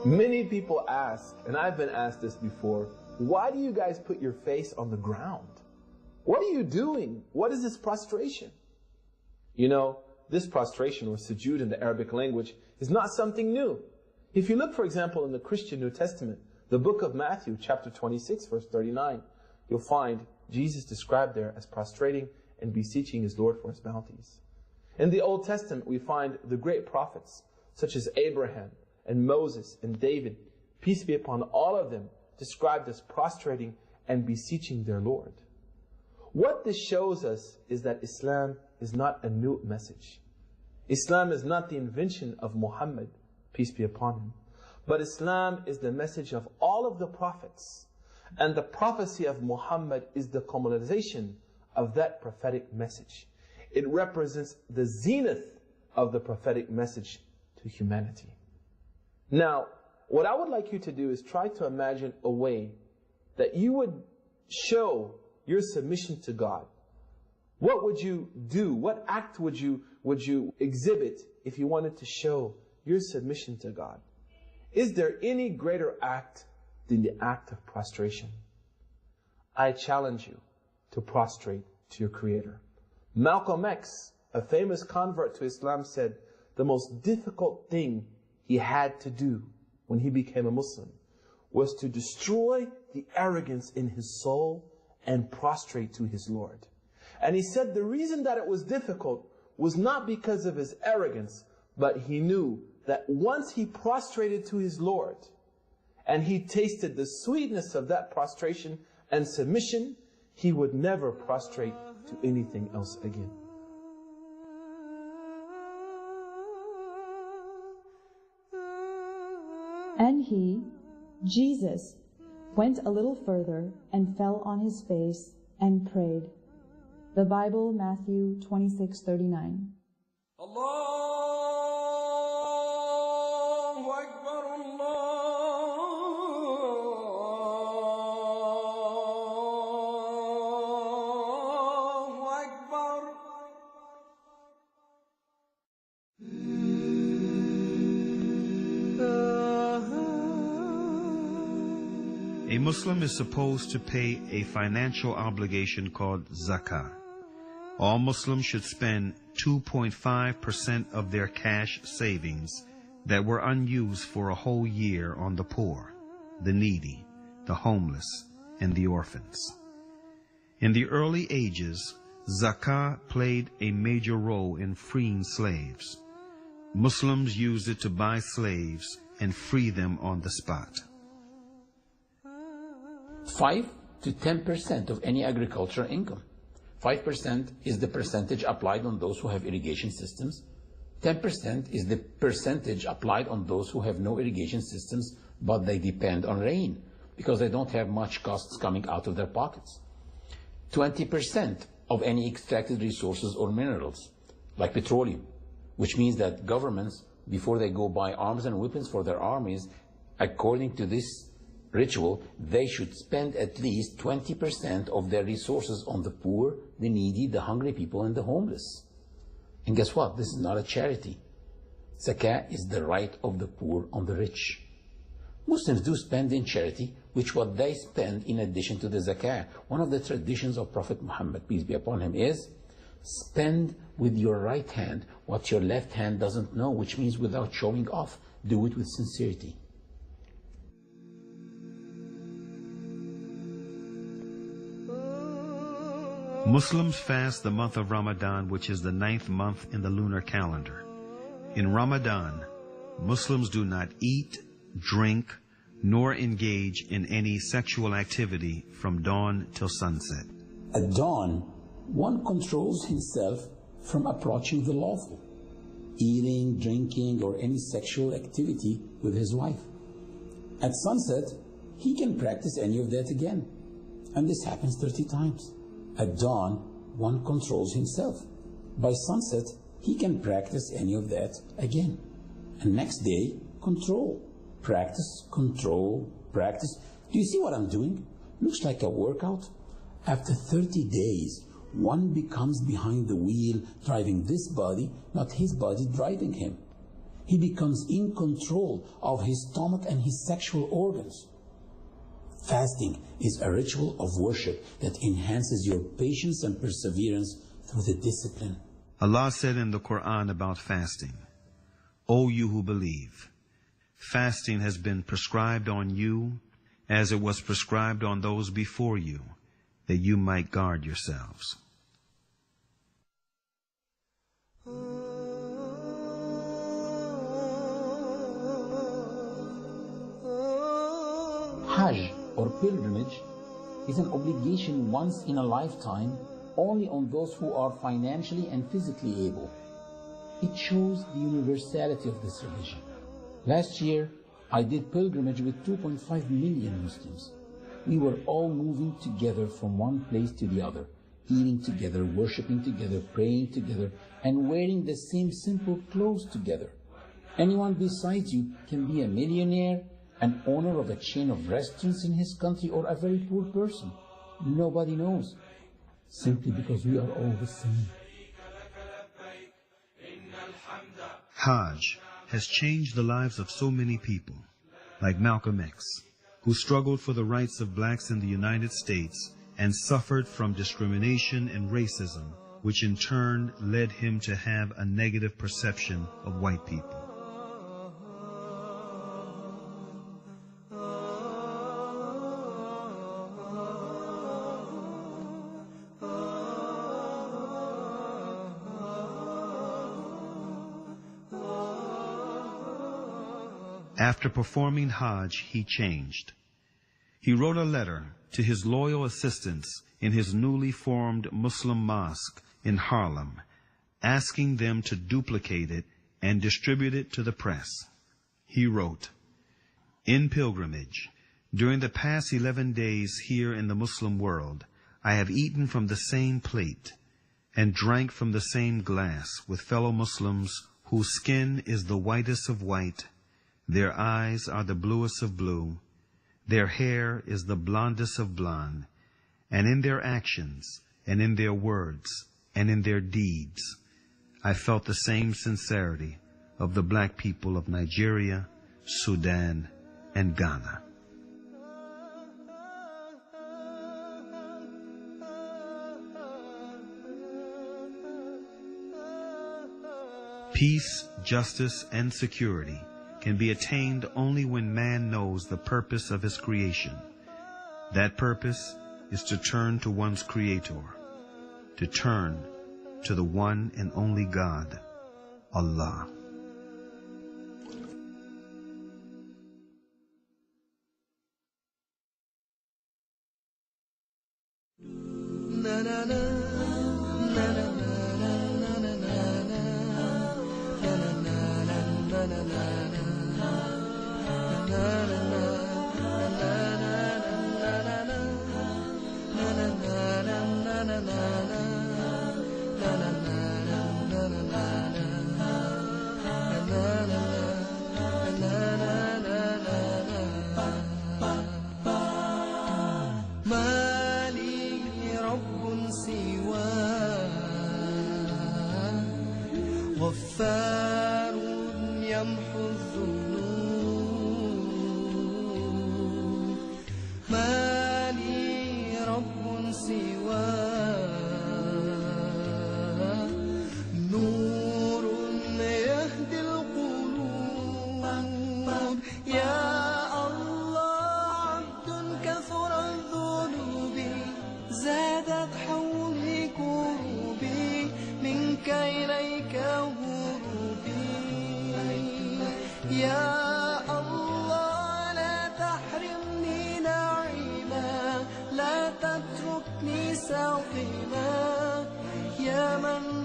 Many people ask, and I've been asked this before, why do you guys put your face on the ground? What are you doing? What is this prostration? You know, this prostration, or sujood in the Arabic language, is not something new. If you look, for example, in the Christian New Testament, the book of Matthew, chapter 26, verse 39, you'll find Jesus described there as prostrating and beseeching his Lord for his bounties. In the Old Testament, we find the great prophets, such as Abraham and Moses and David, peace be upon all of them, described as prostrating and beseeching their Lord. What this shows us is that Islam is not a new message. Islam is not the invention of Muhammad, peace be upon him, but Islam is the message of all of the prophets. And the prophecy of Muhammad is the culmination of that prophetic message. It represents the zenith of the prophetic message to humanity. Now, what I would like you to do is try to imagine a way that you would show your submission to God. What would you do? What act would you exhibit if you wanted to show your submission to God? Is there any greater act than the act of prostration? I challenge you to prostrate to your Creator. Malcolm X, a famous convert to Islam, said the most difficult thing he had to do when he became a Muslim was to destroy the arrogance in his soul and prostrate to his Lord. And he said the reason that it was difficult was not because of his arrogance, but he knew that once he prostrated to his Lord and he tasted the sweetness of that prostration and submission, he would never prostrate to anything else again. And he, Jesus, went a little further and fell on his face and prayed. The Bible, Matthew 26:39. Allahu Akbar, Allahu Akbar. A Muslim is supposed to pay a financial obligation called zakah. All Muslims should spend 2.5% of their cash savings that were unused for a whole year on the poor, the needy, the homeless, and the orphans. In the early ages, zakah played a major role in freeing slaves. Muslims used it to buy slaves and free them on the spot. 5 to 10% of any agricultural income. 5% is the percentage applied on those who have irrigation systems. 10% is the percentage applied on those who have no irrigation systems, but they depend on rain because they don't have much costs coming out of their pockets. 20% of any extracted resources or minerals, like petroleum, which means that governments, before they go buy arms and weapons for their armies, according to this ritual, they should spend at least 20% of their resources on the poor, the needy, the hungry people, and the homeless. And guess what? This is not a charity. Zakah is the right of the poor on the rich. Muslims do spend in charity, which what they spend in addition to the zakah. One of the traditions of Prophet Muhammad, peace be upon him, is spend with your right hand what your left hand doesn't know, which means without showing off. Do it with sincerity. Muslims fast the month of Ramadan, which is the 9th month in the lunar calendar. In Ramadan, Muslims do not eat, drink, nor engage in any sexual activity from dawn till sunset. At dawn, one controls himself from approaching the lawful, eating, drinking, or any sexual activity with his wife. At sunset, he can practice any of that again, and this happens 30 times. At dawn, one controls himself. By sunset, he can practice any of that again. And next day, control. Practice, control, practice. Do you see what I'm doing? Looks like a workout. After 30 days, one becomes behind the wheel, driving this body, not his body driving him. He becomes in control of his stomach and his sexual organs. Fasting is a ritual of worship that enhances your patience and perseverance through the discipline. Allah said in the Quran about fasting, O you who believe, fasting has been prescribed on you as it was prescribed on those before you, that you might guard yourselves. Hajj, or pilgrimage, is an obligation once in a lifetime only on those who are financially and physically able. It shows the universality of this religion. Last year, I did pilgrimage with 2.5 million Muslims. We were all moving together from one place to the other, eating together, worshiping together, praying together, and wearing the same simple clothes together. Anyone besides you can be a millionaire, an owner of a chain of restaurants in his country, or a very poor person. Nobody knows, simply because we are all the same. Hajj has changed the lives of so many people, like Malcolm X, who struggled for the rights of blacks in the United States and suffered from discrimination and racism, which in turn led him to have a negative perception of white people. After performing Hajj, he changed. He wrote a letter to his loyal assistants in his newly formed Muslim mosque in Harlem, asking them to duplicate it and distribute it to the press. He wrote, "In pilgrimage, during the past 11 days here in the Muslim world, I have eaten from the same plate and drank from the same glass with fellow Muslims whose skin is the whitest of white, their eyes are the bluest of blue, their hair is the blondest of blonde, and in their actions, and in their words, and in their deeds, I felt the same sincerity of the black people of Nigeria, Sudan, and Ghana." Peace, justice, and security can be attained only when man knows the purpose of his creation. That purpose is to turn to one's Creator, to turn to the one and only God, Allah. غفار يمحو الذنوب ما لي رب سواه نور يهدي القلوب يا الله عبد كثر الذنوب زادت حولي كروبي منك إليك يا الله لا تحرمني نعيما لا تتركني ساقما يا من